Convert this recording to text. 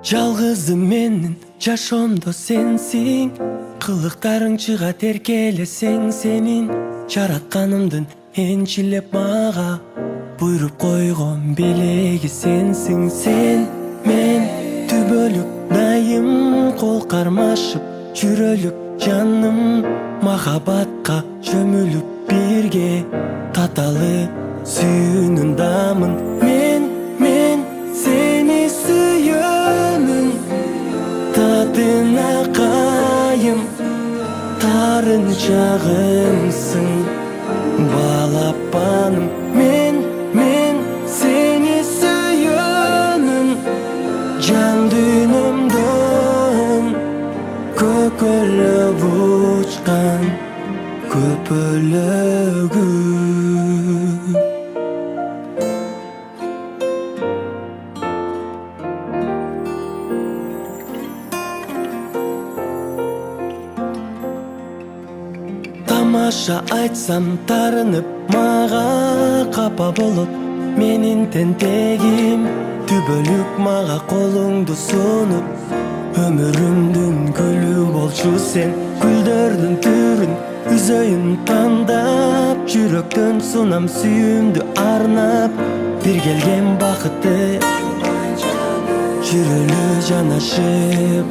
Жалгызым менин жашоомдо сенсиң, кылыктарың чыгат эркелесең сенин. Жаратканымдын энчилеп мага буйруп койгон белеги сенсиң. Сен мен түбөлүк дайым кол кармашып жүрөлүк жаным, махабатка чөмүлүп бирге таталы сүйүүнүн дамын. Мен сени сүйөмүн, тадына кайым, тарынчагымсың балапаным. Мен сени сүйөмүн, жан дүйнөмдөн көкөлөп учкан көпөлөгүм. Тамаша айтсам тарынып мага капа болот менин тентегим. Түбөлүк мага колуңду сунуп, өмүрүмдүн гүлү болчу сен. Гүлдөрдүн түрүн үзөйүн тандап, жүрөктөн сунам сүйүүмдү арнап. Бир келген бакытты жүрөлү жанашып.